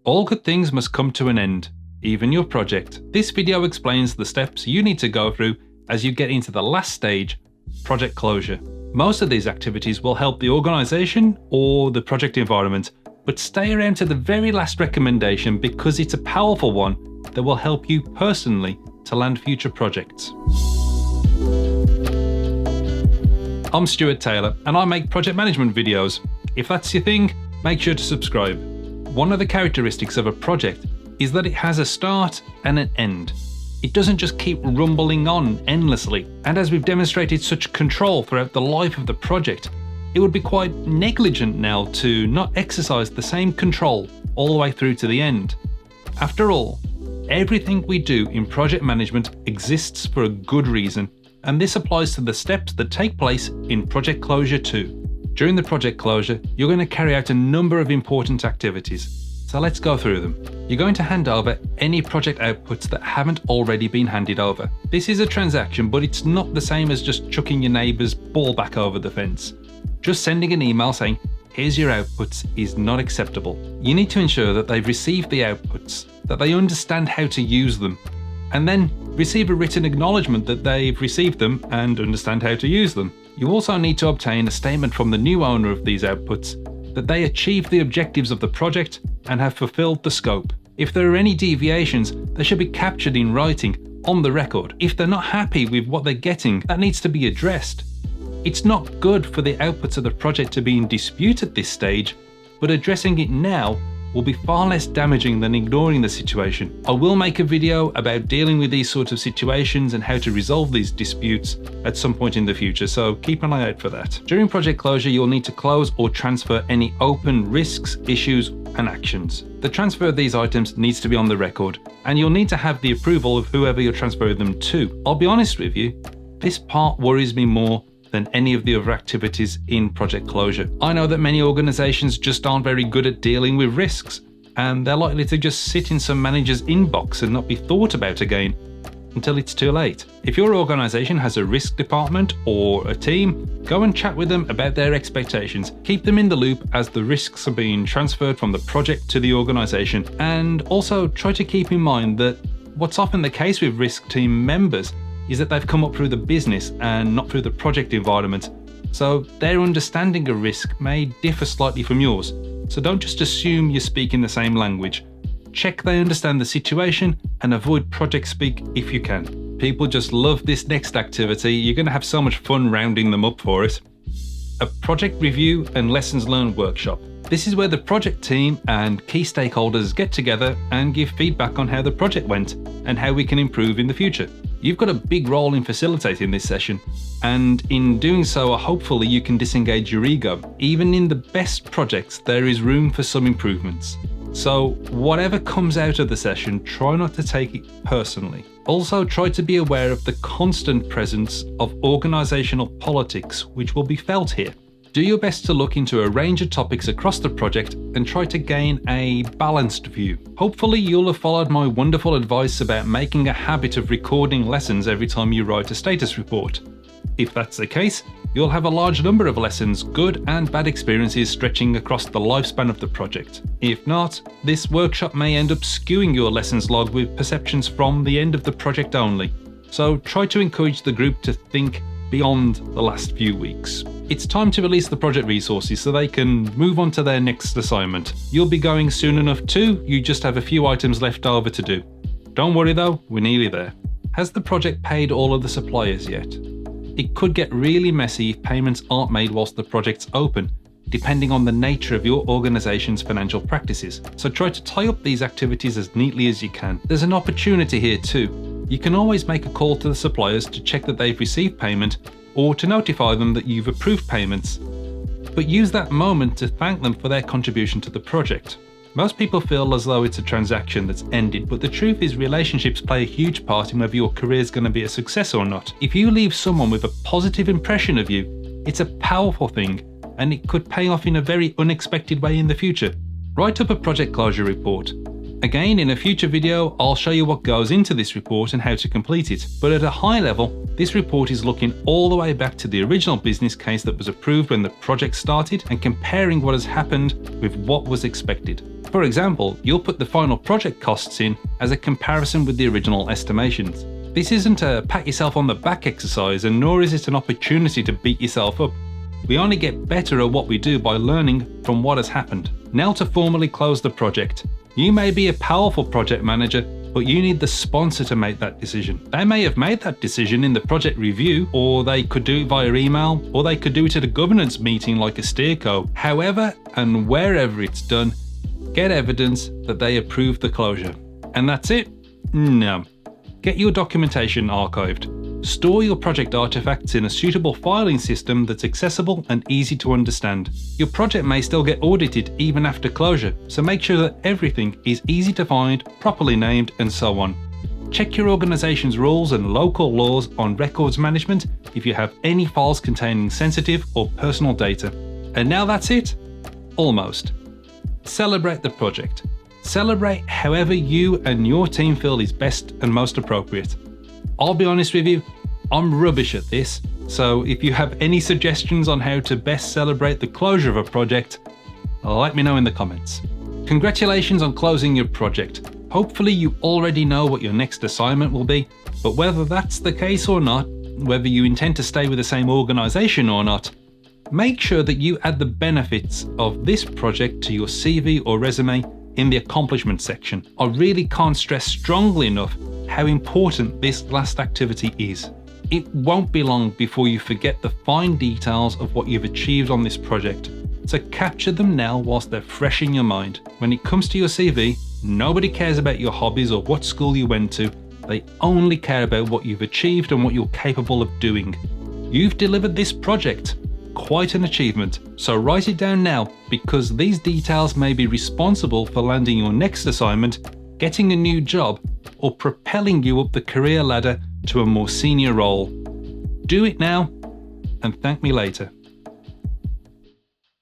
All good things must come to an end, even your project. This video explains the steps you need to go through as you get into the last stage, project closure. Most of these activities will help the organization or the project environment, but stay around to the very last recommendation because it's a powerful one that will help you personally to land future projects. I'm Stuart Taylor and I make project management videos. If that's your thing, make sure to subscribe. One of the characteristics of a project is that it has a start and an end. It doesn't just keep rumbling on endlessly, and as we've demonstrated such control throughout the life of the project, it would be quite negligent now to not exercise the same control all the way through to the end. After all, everything we do in project management exists for a good reason, and this applies to the steps that take place in project closure too. During the project closure, you're going to carry out a number of important activities. So let's go through them. You're going to hand over any project outputs that haven't already been handed over. This is a transaction, but it's not the same as just chucking your neighbour's ball back over the fence. Just sending an email saying, here's your outputs, is not acceptable. You need to ensure that they've received the outputs, that they understand how to use them, and then receive a written acknowledgement that they've received them and understand how to use them. You also need to obtain a statement from the new owner of these outputs that they achieved the objectives of the project and have fulfilled the scope. If there are any deviations, they should be captured in writing on the record. If they're not happy with what they're getting, that needs to be addressed. It's not good for the outputs of the project to be in dispute at this stage, but addressing it now will be far less damaging than ignoring the situation. I will make a video about dealing with these sorts of situations and how to resolve these disputes at some point in the future, so keep an eye out for that. During project closure, you'll need to close or transfer any open risks, issues, and actions. The transfer of these items needs to be on the record, and you'll need to have the approval of whoever you're transferring them to. I'll be honest with you, this part worries me more than any of the other activities in project closure. I know that many organizations just aren't very good at dealing with risks, and they're likely to just sit in some manager's inbox and not be thought about again until it's too late. If your organization has a risk department or a team, go and chat with them about their expectations. Keep them in the loop as the risks are being transferred from the project to the organization, and also try to keep in mind that what's often the case with risk team members is that they've come up through the business and not through the project environment, so their understanding of risk may differ slightly from yours. So don't just assume you speak in the same language. Check they understand the situation and avoid project speak if you can. People just love this next activity. You're going to have so much fun rounding them up for it. A project review and lessons learned workshop. This is where the project team and key stakeholders get together and give feedback on how the project went and how we can improve in the future. You've got a big role in facilitating this session, and in doing so, hopefully you can disengage your ego. Even in the best projects, there is room for some improvements. So whatever comes out of the session, try not to take it personally. Also, try to be aware of the constant presence of organizational politics, which will be felt here. Do your best to look into a range of topics across the project and try to gain a balanced view. Hopefully you'll have followed my wonderful advice about making a habit of recording lessons every time you write a status report. If that's the case, you'll have a large number of lessons, good and bad experiences stretching across the lifespan of the project. If not, this workshop may end up skewing your lessons log with perceptions from the end of the project only. So try to encourage the group to think beyond the last few weeks. It's time to release the project resources so they can move on to their next assignment. You'll be going soon enough too, you just have a few items left over to do. Don't worry though, we're nearly there. Has the project paid all of the suppliers yet? It could get really messy if payments aren't made whilst the project's open, depending on the nature of your organization's financial practices. So try to tie up these activities as neatly as you can. There's an opportunity here too. You can always make a call to the suppliers to check that they've received payment or to notify them that you've approved payments. But use that moment to thank them for their contribution to the project. Most people feel as though it's a transaction that's ended, but the truth is relationships play a huge part in whether your career is going to be a success or not. If you leave someone with a positive impression of you, it's a powerful thing, and it could pay off in a very unexpected way in the future. Write up a project closure report. Again, in a future video, I'll show you what goes into this report and how to complete it. But at a high level, this report is looking all the way back to the original business case that was approved when the project started and comparing what has happened with what was expected. For example, you'll put the final project costs in as a comparison with the original estimations. This isn't a pat yourself on the back exercise, and nor is it an opportunity to beat yourself up. We only get better at what we do by learning from what has happened. Now to formally close the project. You may be a powerful project manager, but you need the sponsor to make that decision. They may have made that decision in the project review, or they could do it via email, or they could do it at a governance meeting like a steerco. However and wherever it's done, get evidence that they approved the closure. And that's it? No. Get your documentation archived. Store your project artifacts in a suitable filing system that's accessible and easy to understand. Your project may still get audited even after closure, so make sure that everything is easy to find, properly named, and so on. Check your organization's rules and local laws on records management if you have any files containing sensitive or personal data. And now that's it? Almost. Celebrate the project. Celebrate however you and your team feel is best and most appropriate. I'll be honest with you, I'm rubbish at this, so if you have any suggestions on how to best celebrate the closure of a project, let me know in the comments. Congratulations on closing your project. Hopefully you already know what your next assignment will be, but whether that's the case or not, whether you intend to stay with the same organization or not, make sure that you add the benefits of this project to your CV or resume in the accomplishment section. I really can't stress strongly enough how important this last activity is. It won't be long before you forget the fine details of what you've achieved on this project, so capture them now whilst they're fresh in your mind. When it comes to your CV, nobody cares about your hobbies or what school you went to. They only care about what you've achieved and what you're capable of doing. You've delivered this project. Quite an achievement, so write it down now, because these details may be responsible for landing your next assignment, getting a new job, or propelling you up the career ladder to a more senior role. Do it now and thank me later.